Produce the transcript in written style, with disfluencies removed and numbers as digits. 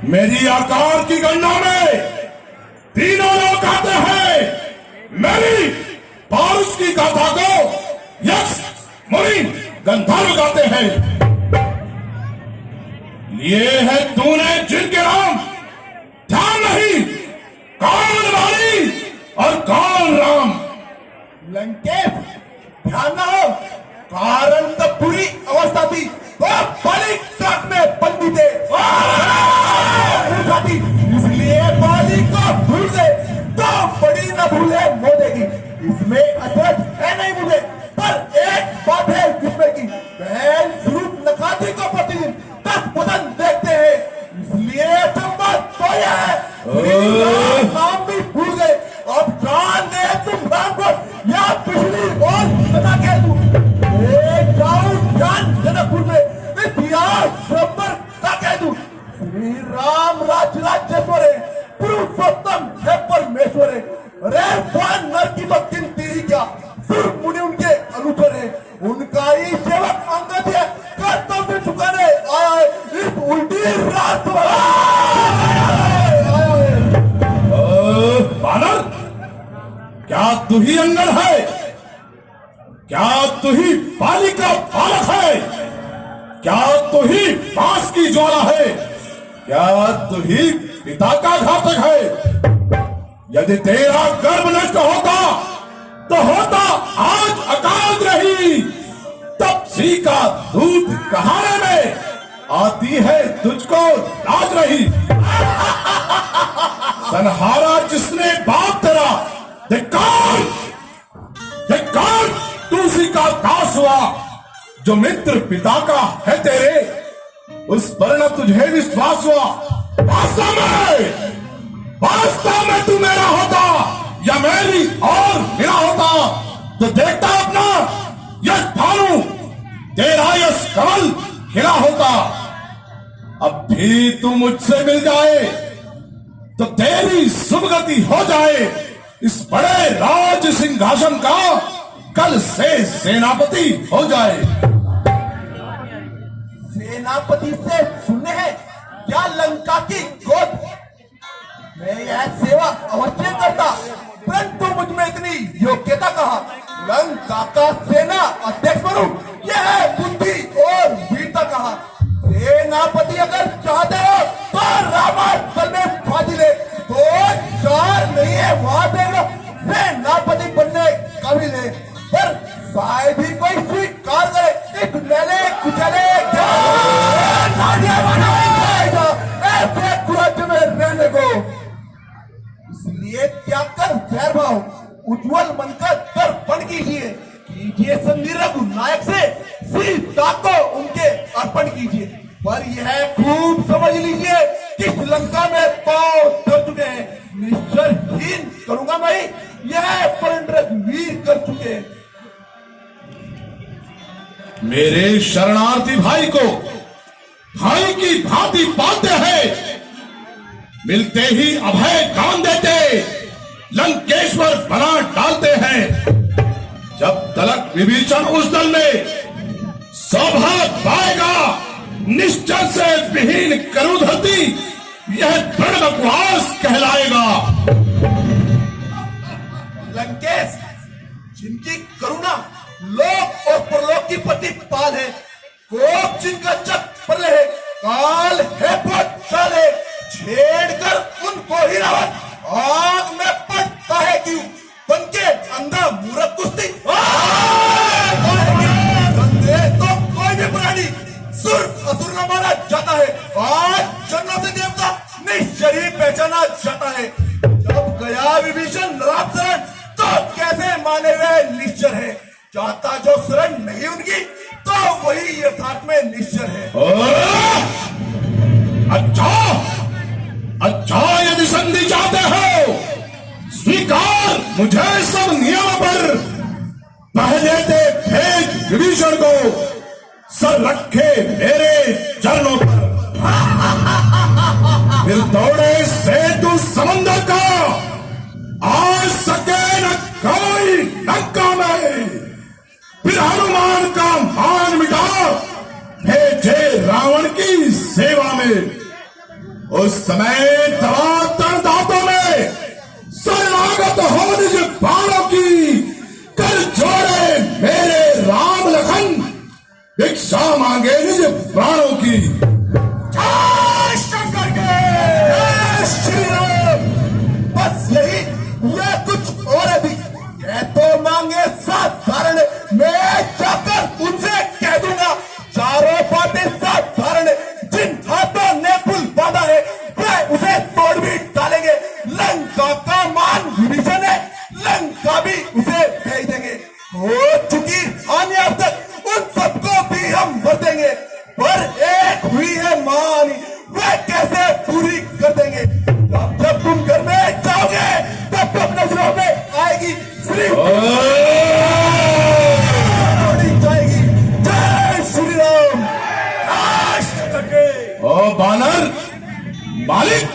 मेरी आकार की गणना में तीनों लोग आते हैं। मेरी पारुष की गाथा को यक्ष मुनि गंधर्व गाते हैं। ये है तूने जिनके नाम ध्यान नहीं, कौन वाली और कौन राम। लंकेश ध्यान ना हो, कारण तो पूरी अवस्था थी। वो बाली ट्रक में बंदी थे, इसलिए बाली को भूल गए तो बड़ी न भूले मोदेगी। इसमें असर है नहीं मुझे, पर एक बात है जिसमें की बहन स्वरूप नखाती को प्रतिदिन 10 बदन देखते हैं। इसलिए चंबा तो यह है, नाम भी भूल गए। अब जान गए तुम राम को या पिछली और बता के तू जान जनकपुर में इतिहास बराबर का कह दूं। श्री राम राजेश्वर है, पुरुषोत्तम है परमेश्वर है। अरे भगवान नर की तो गिनती ही क्या, सुर मुनि उनके अनुचर है। उनका ही सेवक अंगद है, कर्तव्य चुकाने आया है इस उल्टी रात बानर, क्या तू ही अंगद है? क्या तू ही बाली का बालक है? क्या तू ही बांस की ज्वाला है? क्या तू ही पिता का घातक है? यदि तेरा गर्भ नष्ट होता तो होता आज अकाल रही। तब सी का दूध कहाने में आती है तुझको लाज रही। सनहारा जिसने बाप तेरा धिक्कार, धिक्कार तुलसी का दास हुआ। जो मित्र पिता का है तेरे, उस पर न तुझे विश्वास हुआ। वास्तव में तू मेरा होता या मेरी और मेरा होता तो देखता अपना यश भानु, तेरा यश कमल खिला होता। अब भी तू मुझसे मिल जाए तो तेरी सुभगति हो जाए। इस बड़े राज सिंहासन का कल से सेनापति हो जाए। सेनापति से सुनने हैं क्या लंका की गोद? मैं यह सेवा अवश्य करता, परंतु मुझ में इतनी योग्यता कहा लंका का सेना अध्यक्ष बनूं, यह बुद्धि और वीरता कहा। सेनापति अगर चाहते हो तो रामाचल में फांसी ले, तो 4 नहीं है वहां देगा सेनापति बनने का भी ले। पर शायद ही कोई स्वीकार करे एक लेले कुचले ऐसे कुराज में रहने को। इसलिए त्याग कर वैर भाव, उज्जवल मन का दर्पण कीजिए। कीजिए संधि रघुनायक से सीता को उनके अर्पण कीजिए। पर यह खूब समझ लीजिए कि लंका में पांव धर चुके हैं, निश्चरहीन करूंगा मैं, यह परिणत वीर कर चुके हैं। मेरे शरणार्थी भाई को भाई की भांति पालते हैं, मिलते ही अभय दान देते, लंकेश्वर बना डालते हैं। जब तलक विभीषण उस दल में सौभाग्य पाएगा, निश्चय से विहीन करू धरती, यह दृढ़ बकवास कहलाएगा। लंकेश जिनकी करुणा लोक और परलोक की प्रतिपाल है, कोप जिनका चक पर है, काल है पचाले, छेड़कर उनको ही रावण आग में पड़ता है क्यों? बनके अंधा मूर्ख कुश्ती गंदे तो कोई भी प्राणी सुर असुर न माना जाता है। आज जन्म से देवता निश्चरी पहचाना जाता है। जब गया विभीषण राक्षस तो कैसे माने हुए निश्चर है। चाहता जो शरण नहीं उनकी तो वही यथार्थ में निश्चर है। अच्छा यदि संधि चाहते हो, स्वीकार मुझे सब नियम पर। पहले दे भेज विभीषण को, सर रखे मेरे चरणों पर। फिर दौड़े सेतु समंदर का, आज सके न कोई लंका में। फिर हनुमान का मान मिटा, भेजे रावण की सेवा में। उस समय धरातल दांतों में शरणागत हो निज बाणों की, कर जोड़े मेरे राम लखन, भिक्षा मांगे निज प्राणों की। जय शंकर के, जय श्री राम। बस यही, ये कुछ और अभी कह तो मांगे साधारण, मैं जाकर उनसे कह दूंगा चारों बातें साधारण। जिन हाथों ने पुल बांधा है वह उसे तोड़ भी डालेंगे। लंका का मान विभीषण है, लंका भी उसे भेज देंगे। हो चुकी हानि अब तक उन सबको भी हम भर देंगे, पर एक हुई है मान, वह कैसे पूरी कर देंगे। जब तुम घर में जाओगे तब तब नजरों में आएगी श्री जाएगी। जय श्री राम। ओ बानर मालिक,